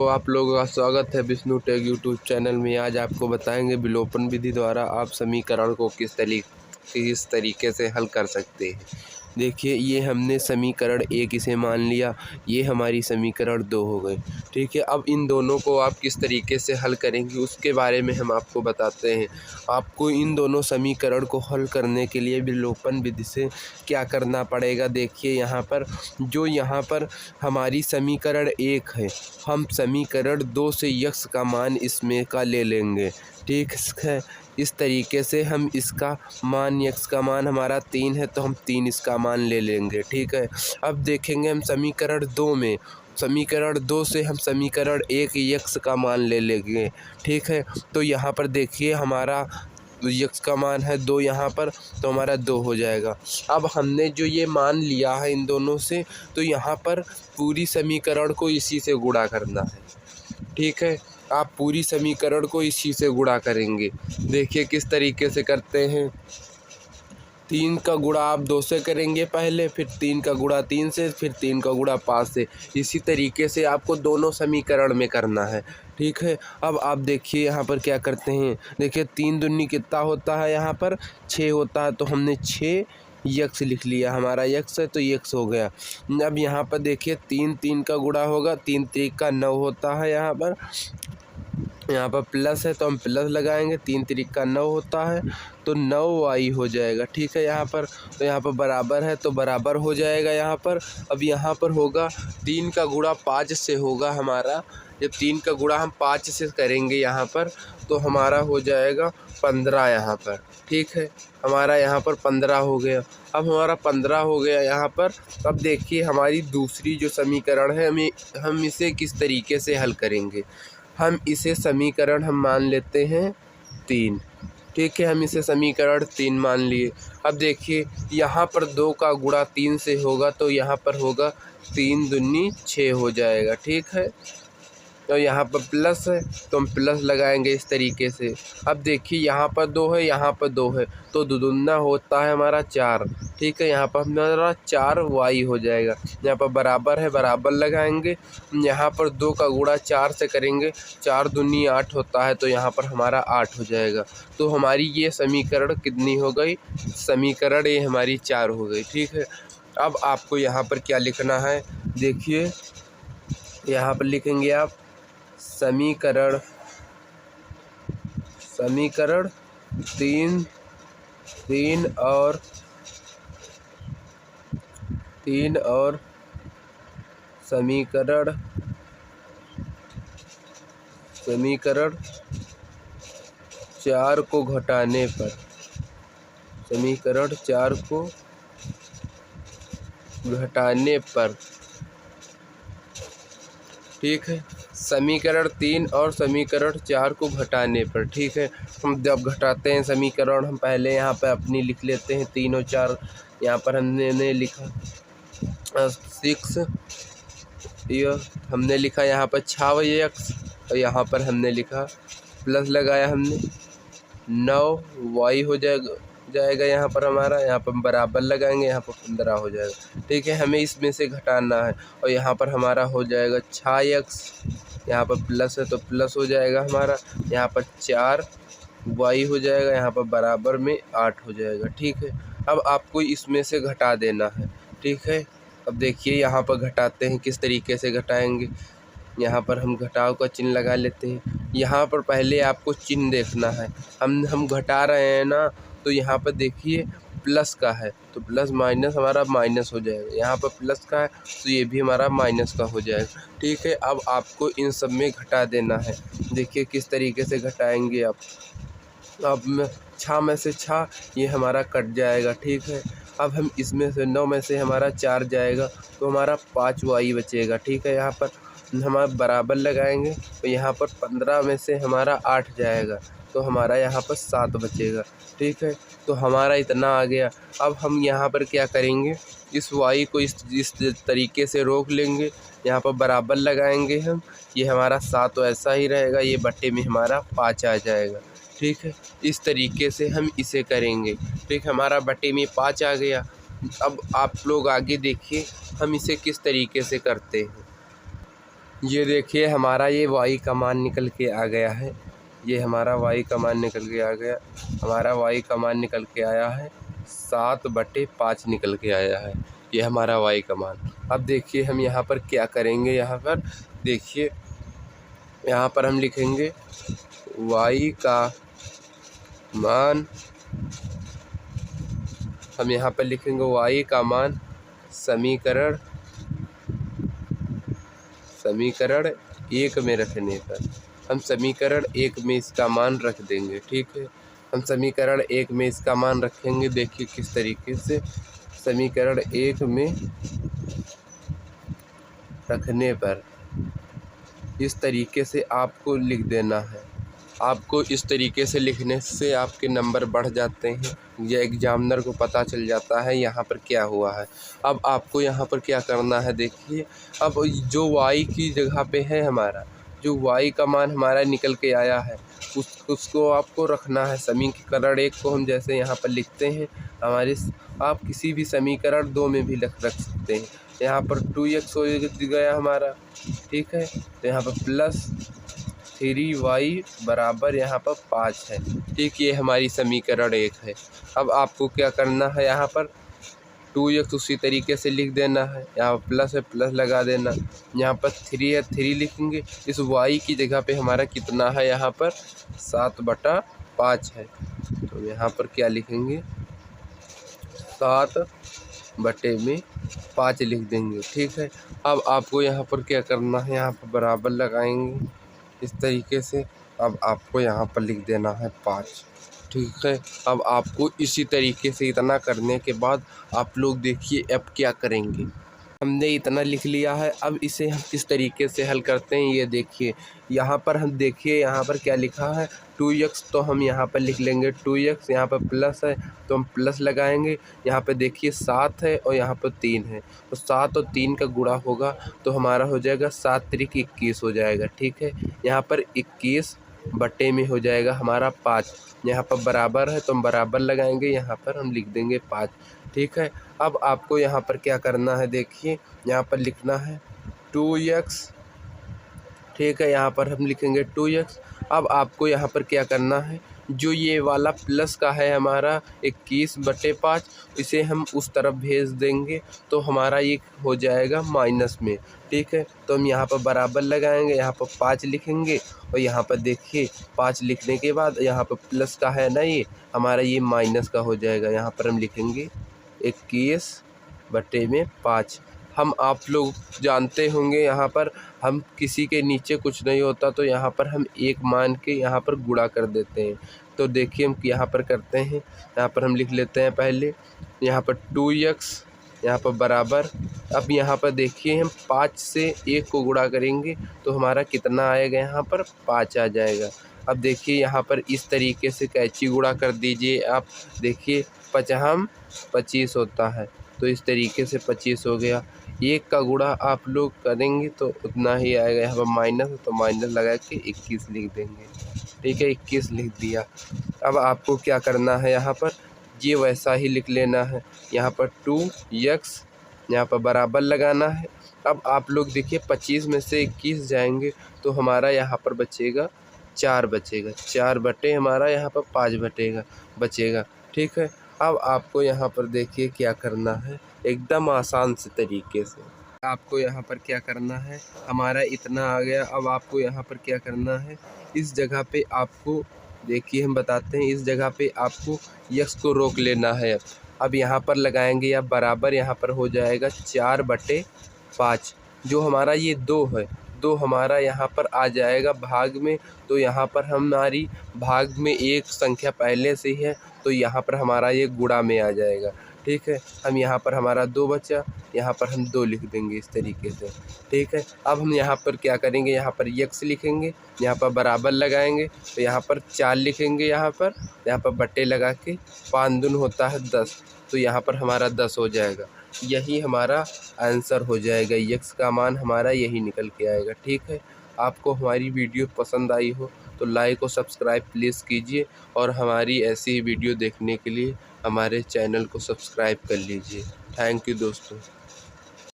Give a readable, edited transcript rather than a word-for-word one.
तो आप लोगों का स्वागत है विष्णु टेक यूट्यूब चैनल में। आज आपको बताएंगे विलोपन विधि द्वारा आप समीकरण को किस तरीके से हल कर सकते हैं। देखिए, ये हमने समीकरण 1 इसे मान लिया, ये हमारी समीकरण 2 हो गई। ठीक है, अब इन दोनों को आप किस तरीके से हल करेंगे उसके बारे में हम आपको बताते हैं। आपको इन दोनों समीकरण को हल करने के लिए विलोपन विधि से क्या करना पड़ेगा। देखिए, यहाँ पर हमारी समीकरण 1 है, हम समीकरण 2 से यक्स का मान इसमें का ले लेंगे। ठीक है, इस तरीके से हम इसका मान, यक्स का मान हमारा 3 है तो हम 3 इसका मान ले लेंगे। ठीक है, अब देखेंगे हम समीकरण 2 से हम समीकरण 1 यक्स का मान ले लेंगे। ठीक है, तो यहाँ पर देखिए हमारा यक्स का मान है 2 यहाँ पर, तो हमारा 2 हो जाएगा। अब हमने जो ये मान लिया है इन दोनों से, तो यहाँ पर पूरी समीकरण को इसी से गुणा करना है। ठीक है, आप पूरी समीकरण को इसी से गुणा करेंगे। देखिए किस तरीके से करते हैं। 3 का गुणा आप 2 से करेंगे पहले, फिर 3 का गुणा 3 से, फिर 3 का गुणा 5 से। इसी तरीके से आपको दोनों समीकरण में करना है। ठीक है, अब आप देखिए यहाँ पर क्या करते हैं। देखिए 3 दूनी कितना होता है, यहाँ पर 6 होता है, तो हमने 6 यक्स लिख लिया। हमारा यक्स है तो यक्स हो गया। अब यहाँ पर देखिए 3 का गुणा होगा, 3 3 का 9 होता है। यहाँ पर प्लस है तो हम प्लस लगाएंगे, 3 3 का 9 होता है, तो 9y हो जाएगा। ठीक है, यहाँ पर तो यहाँ पर बराबर है तो बराबर हो जाएगा यहाँ पर। अब यहाँ पर होगा 3 का गुणा 5 से होगा हमारा। जब 3 का गुणा हम 5 से करेंगे यहाँ पर, तो हमारा हो जाएगा 15 यहाँ पर। ठीक है, हमारा यहाँ पर 15 हो गया। अब हमारा 15 हो गया यहाँ पर। अब देखिए हमारी दूसरी जो समीकरण है, हम इसे किस तरीके से हल करेंगे। हम इसे समीकरण हम मान लेते हैं 3। ठीक है, हम इसे समीकरण 3 मान लिए। अब देखिए यहाँ पर 2 का गुणा 3 से होगा, तो यहाँ पर होगा 3 दूनी 6 हो जाएगा। ठीक है, तो यहाँ पर प्लस है तो हम प्लस लगाएंगे इस तरीके से। अब देखिए यहाँ पर 2 है, यहाँ पर 2 है, तो दुगुना होता है हमारा 4। ठीक है, यहाँ पर हमारा 4y हो जाएगा। यहाँ पर बराबर है, बराबर लगाएंगे। यहाँ पर 2 का गुणा 4 से करेंगे, 4 दूनी 8 होता है, तो यहाँ पर हमारा 8 हो जाएगा। तो हमारी ये समीकरण कितनी हो गई, समीकरण ये हमारी 4 हो गई। ठीक है, अब आपको यहाँ पर क्या लिखना है। देखिए यहाँ पर लिखेंगे आप समीकरण 3 और समीकरण 4 को घटाने पर, समीकरण 4 को घटाने पर। ठीक है, समीकरण 3 और समीकरण 4 को घटाने पर। ठीक है, हम जब घटाते हैं समीकरण, हम पहले यहाँ पर अपनी लिख लेते हैं 3 और 4। यहाँ पर हमने लिखा 6, यह हमने लिखा यहाँ पर 6x, और यहाँ पर हमने लिखा प्लस लगाया हमने 9y हो जाएगा यहाँ पर हमारा। यहाँ पर बराबर लगाएंगे, यहाँ पर 15 हो जाएगा। ठीक है, हमें इसमें से घटाना है, और यहाँ पर हमारा हो जाएगा 6x, यहाँ पर प्लस है तो प्लस हो जाएगा हमारा। यहाँ पर 4y हो जाएगा, यहाँ पर बराबर में 8 हो जाएगा। ठीक है, अब आपको इसमें से घटा देना है। ठीक है, अब देखिए यहाँ पर घटाते हैं, किस तरीके से घटाएंगे। यहाँ पर हम घटाव का चिन्ह लगा लेते हैं। यहाँ पर पहले आपको चिन्ह देखना है। हम घटा रहे हैं ना, तो यहाँ पर देखिए प्लस का है तो प्लस माइनस हमारा माइनस हो जाएगा। यहाँ पर प्लस का है तो ये भी हमारा माइनस का हो जाएगा। ठीक है, अब आपको इन सब में घटा देना है। देखिए किस तरीके से घटाएंगे आप। अब 6 में से 6 ये हमारा कट जाएगा। ठीक है, अब हम इसमें से 9 में से हमारा 4 जाएगा, तो हमारा 5y बचेगा। ठीक है, यहाँ पर हमारा बराबर लगाएंगे, तो यहाँ पर 15 में से हमारा 8 जाएगा, तो हमारा यहाँ पर 7 बचेगा। ठीक है, तो हमारा इतना आ गया। अब हम यहाँ पर क्या करेंगे, इस y को इस तरीके से रोक लेंगे, यहाँ पर बराबर लगाएंगे हम। ये हमारा 7 तो ऐसा ही रहेगा, ये बट्टे में हमारा 5 आ जाएगा। ठीक है, इस तरीके से हम इसे करेंगे। ठीक, हमारा बट्टे में 5 आ गया। अब आप लोग आगे देखिए हम इसे किस तरीके से करते हैं। ये देखिए हमारा ये वाई का मान निकल के आ गया है। ये हमारा वाई का मान निकल के आ गया। हमारा वाई का मान निकल के आया है 7/5 निकल के आया है। ये हमारा वाई का मान। अब देखिए हम यहाँ पर क्या करेंगे। यहाँ पर देखिए यहाँ पर हम लिखेंगे वाई का मान। हम यहाँ पर लिखेंगे वाई का मान समीकरण 1 में रखने पर। हम समीकरण 1 में इसका मान रख देंगे। ठीक है, हम समीकरण 1 में इसका मान रखेंगे। देखिए किस तरीके से समीकरण 1 में रखने पर इस तरीके से आपको लिख देना है। आपको इस तरीके से लिखने से आपके नंबर बढ़ जाते हैं। यह एग्जामिनर को पता चल जाता है यहाँ पर क्या हुआ है। अब आपको यहाँ पर क्या करना है। देखिए अब जो y की जगह पे है हमारा, जो y का मान हमारा निकल के आया है उसको आपको रखना है। समीकरण 1 को हम जैसे यहाँ पर लिखते हैं हमारे, आप किसी भी समीकरण 2 में भी रख सकते हैं। यहाँ पर 2x हो गया हमारा। ठीक है, तो यहाँ पर प्लस 3y बराबर यहाँ पर 5 है। ठीक, ये हमारी समीकरण 1 है। अब आपको क्या करना है, यहाँ पर 2x उसी तरीके से लिख देना है। यहाँ पर प्लस है, प्लस लगा देना। यहाँ पर 3 है, 3 लिखेंगे। इस y की जगह पे हमारा कितना है, यहाँ पर 7/5 है। तो यहाँ पर क्या लिखेंगे, 7/5 लिख देंगे। ठीक है, अब आपको यहाँ पर क्या करना है, यहाँ पर बराबर लगाएंगे इस तरीके से। अब आपको यहाँ पर लिख देना है 5। ठीक है, अब आपको इसी तरीके से इतना करने के बाद आप लोग देखिए अब क्या करेंगे। हमने इतना लिख लिया है। अब इसे हम किस तरीके से हल करते हैं ये देखिए। यहाँ पर हम देखिए यहाँ पर क्या लिखा है 2x, तो हम यहाँ पर लिख लेंगे 2x। यहाँ पर प्लस है तो हम प्लस लगाएंगे। यहाँ पर देखिए 7 है और यहाँ पर 3 है, तो 7 और 3 का गुणा होगा तो हमारा हो जाएगा 7 त्रिक 21 हो जाएगा। ठीक है, यहाँ पर 21 बटे में हो जाएगा हमारा 5। यहाँ पर बराबर है तो हम बराबर लगाएंगे, यहाँ पर हम लिख देंगे 5। ठीक है, अब आपको यहाँ पर क्या करना है, देखिए यहाँ पर लिखना है 2x। ठीक है, यहाँ पर हम लिखेंगे 2x। अब आपको यहाँ पर क्या करना है, जो ये वाला प्लस का है हमारा 21/5, इसे हम उस तरफ भेज देंगे तो हमारा ये हो जाएगा माइनस में। ठीक है, तो हम यहाँ पर बराबर लगाएंगे, यहाँ पर 5 लिखेंगे और यहाँ पर देखिए 5 लिखने के बाद यहाँ पर प्लस का है ना, ये हमारा ये माइनस का हो जाएगा। यहाँ पर हम लिखेंगे 21/5। हम आप लोग जानते होंगे यहाँ पर हम किसी के नीचे कुछ नहीं होता तो यहाँ पर हम 1 मान के यहाँ पर गुणा कर देते हैं। तो देखिए हम यहाँ पर करते हैं, यहाँ पर हम लिख लेते हैं पहले यहाँ पर 2x यहाँ पर बराबर। अब यहाँ पर देखिए हम 5 से 1 को गुणा करेंगे तो हमारा कितना आएगा, यहाँ पर 5 आ जाएगा। अब देखिए यहाँ पर इस तरीके से कैंची गुणा कर दीजिए आप। देखिए 5 25 होता है तो इस तरीके से 25 हो गया। 1 का गुणा आप लोग करेंगे तो उतना ही आएगा। यहाँ पर माइनस है तो माइनस लगा के 21 लिख देंगे। ठीक है, 21 लिख दिया। अब आपको क्या करना है, यहाँ पर ये वैसा ही लिख लेना है। यहाँ पर 2x यहाँ पर बराबर लगाना है। अब आप लोग देखिए 25 में से 21 जाएंगे तो हमारा यहाँ पर बचेगा 4 बचेगा। 4 बटे हमारा यहाँ पर 5 बचेगा। ठीक है, अब आपको यहाँ पर देखिए क्या करना है, एकदम आसान से तरीके से आपको यहाँ पर क्या करना है, हमारा इतना आ गया। अब आपको यहाँ पर क्या करना है, इस जगह पे आपको देखिए हम बताते हैं, इस जगह पे आपको x को रोक लेना है। अब यहाँ पर लगाएंगे या बराबर, यहाँ पर हो जाएगा 4/5। जो हमारा ये 2 है, 2 हमारा यहाँ पर आ जाएगा भाग में। तो यहाँ पर हमारी भाग में एक संख्या पहले से ही है तो यहाँ पर हमारा ये गुणा में आ जाएगा। ठीक है, हम यहाँ पर हमारा 2 बचा, यहाँ पर हम 2 लिख देंगे इस तरीके से। ठीक है, अब हम यहाँ पर क्या करेंगे, यहाँ पर x लिखेंगे, यहाँ पर बराबर लगाएंगे तो यहाँ पर 4 लिखेंगे, यहाँ पर बट्टे लगा के 5 दूनी होता है 10, तो यहाँ पर हमारा 10 हो जाएगा। यही हमारा आंसर हो जाएगा, x का मान हमारा यही निकल के आएगा। ठीक है, आपको हमारी वीडियो पसंद आई हो तो लाइक और सब्सक्राइब प्लीज़ कीजिए और हमारी ऐसी ही वीडियो देखने के लिए हमारे चैनल को सब्सक्राइब कर लीजिए। थैंक यू दोस्तों।